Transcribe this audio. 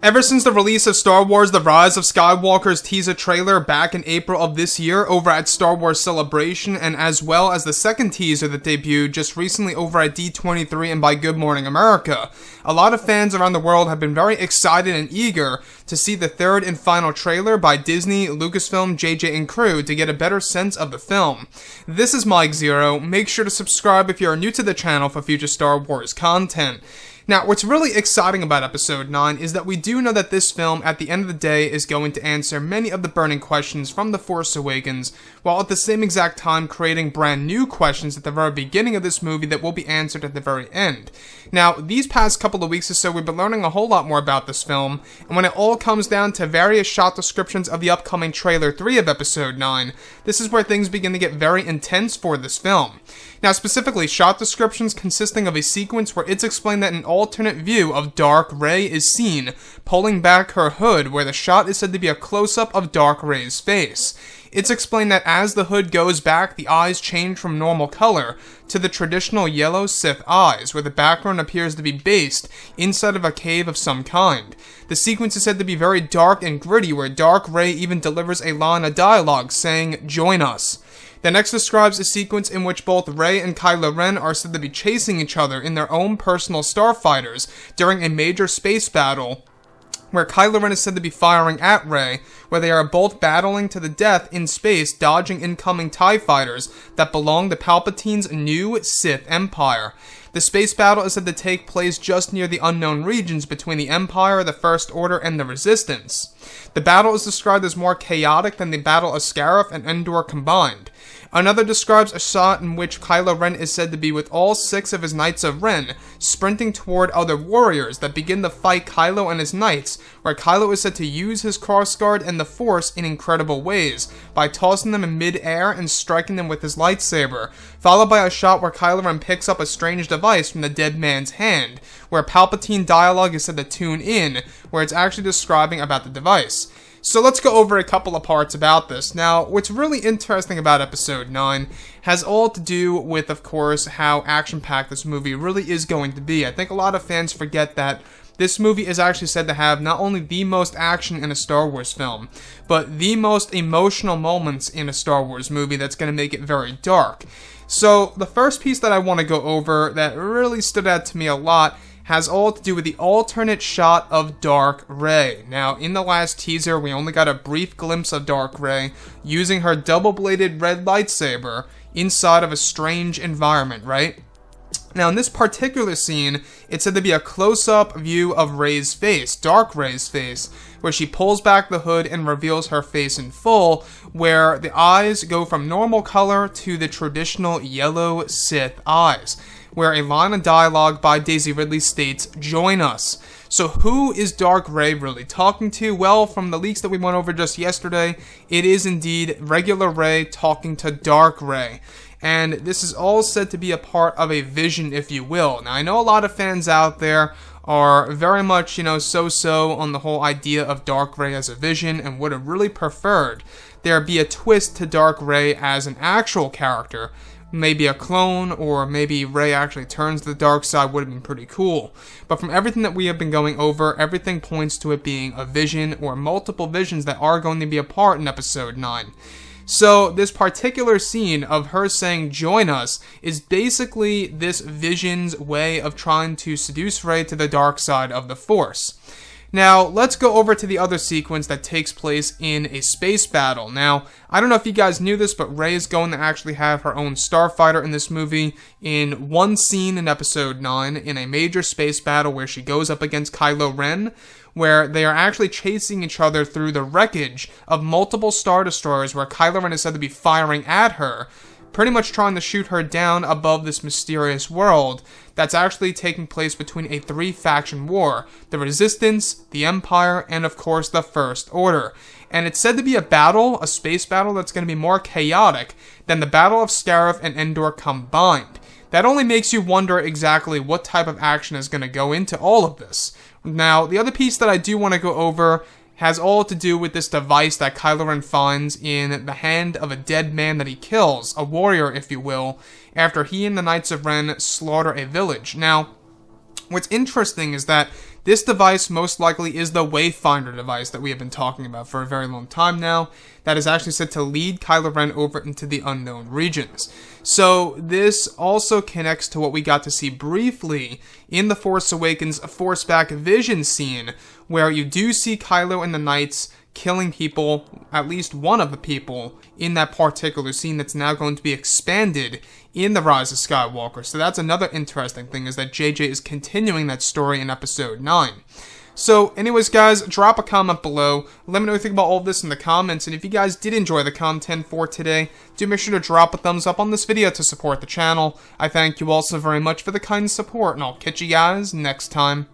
Ever since the release of Star Wars The Rise of Skywalker's teaser trailer back in April of this year over at Star Wars Celebration, and as well as the second teaser that debuted just recently over at D23 and by Good Morning America, a lot of fans around the world have been very excited and eager to see the third and final trailer by Disney, Lucasfilm, JJ, and crew to get a better sense of the film. This is Mike Zero. Make sure to subscribe if you are new to the channel for future Star Wars content. Now, what's really exciting about Episode 9 is that we do know that this film, at the end of the day, is going to answer many of the burning questions from The Force Awakens, while at the same exact time creating brand new questions at the very beginning of this movie that will be answered at the very end. Now, these past couple of weeks or so, we've been learning a whole lot more about this film, and when it all comes down to various shot descriptions of the upcoming Trailer 3 of Episode 9, this is where things begin to get very intense for this film. Now, specifically, shot descriptions consisting of a sequence where it's explained that an alternate view of Dark Rey is seen, pulling back her hood, where the shot is said to be a close-up of Dark Rey's face. It's explained that as the hood goes back, the eyes change from normal color to the traditional yellow Sith eyes, where the background appears to be based inside of a cave of some kind. The sequence is said to be very dark and gritty, where Dark Rey even delivers a line of dialogue saying, "Join us." The next describes a sequence in which both Rey and Kylo Ren are said to be chasing each other in their own personal starfighters during a major space battle, where Kylo Ren is said to be firing at Rey, where they are both battling to the death in space, dodging incoming TIE fighters that belong to Palpatine's new Sith Empire. The space battle is said to take place just near the unknown regions between the Empire, the First Order, and the Resistance. The battle is described as more chaotic than the Battle of Scarif and Endor combined. Another describes a shot in which Kylo Ren is said to be with all 6 of his Knights of Ren, sprinting toward other warriors that begin to fight Kylo and his Knights, where Kylo is said to use his crossguard and the Force in incredible ways, by tossing them in mid-air and striking them with his lightsaber, followed by a shot where Kylo Ren picks up a strange device from the dead man's hand, where Palpatine dialogue is said to tune in, where it's actually describing about the device. So let's go over a couple of parts about this. Now, what's really interesting about Episode 9 has all to do with, of course, how action-packed this movie really is going to be. I think a lot of fans forget that this movie is actually said to have not only the most action in a Star Wars film, but the most emotional moments in a Star Wars movie that's going to make it very dark. So, the first piece that I want to go over that really stood out to me a lot has all to do with the alternate shot of Dark Rey. Now, in the last teaser, we only got a brief glimpse of Dark Rey using her double-bladed red lightsaber inside of a strange environment, right? Now, in this particular scene, it's said to be a close-up view of Rey's face, Dark Rey's face, where she pulls back the hood and reveals her face in full, where the eyes go from normal color to the traditional yellow Sith eyes, where a line of dialogue by Daisy Ridley states, "Join us." So who is Dark Rey really talking to? Well, from the leaks that we went over just yesterday, it is indeed regular Rey talking to Dark Rey. And this is all said to be a part of a vision, if you will. Now, I know a lot of fans out there are very much, so-so on the whole idea of Dark Rey as a vision and would have really preferred there be a twist to Dark Rey as an actual character. Maybe a clone, or maybe Rey actually turns to the dark side would have been pretty cool. But from everything that we have been going over, everything points to it being a vision or multiple visions that are going to be a part in Episode 9. So this particular scene of her saying, "Join us," is basically this vision's way of trying to seduce Rey to the dark side of the Force. Now, let's go over to the other sequence that takes place in a space battle. Now, I don't know if you guys knew this, but Rey is going to actually have her own starfighter in this movie in one scene in Episode 9 in a major space battle where she goes up against Kylo Ren, where they are actually chasing each other through the wreckage of multiple Star Destroyers, where Kylo Ren is said to be firing at her, pretty much trying to shoot her down above this mysterious world that's actually taking place between a 3-faction war: the Resistance, the Empire, and of course the First Order. And it's said to be a battle, a space battle, that's going to be more chaotic than the Battle of Scarif and Endor combined. That only makes you wonder exactly what type of action is going to go into all of this. Now, the other piece that I do want to go over has all to do with this device that Kylo Ren finds in the hand of a dead man that he kills, a warrior, if you will, after he and the Knights of Ren slaughter a village. Now, what's interesting is that This device most likely is the Wayfinder device that we have been talking about for a very long time now, that is actually said to lead Kylo Ren over into the unknown regions. So this also connects to what we got to see briefly in The Force Awakens Force Back Vision scene, where you do see Kylo and the Knights killing people, at least one of the people, in that particular scene that's now going to be expanded in The Rise of Skywalker. So that's another interesting thing, is that JJ is continuing that story in Episode 9. So anyways guys, drop a comment below, let me know what you think about all of this in the comments, and if you guys did enjoy the content for today, do make sure to drop a thumbs up on this video to support the channel. I thank you all so very much for the kind support, and I'll catch you guys next time.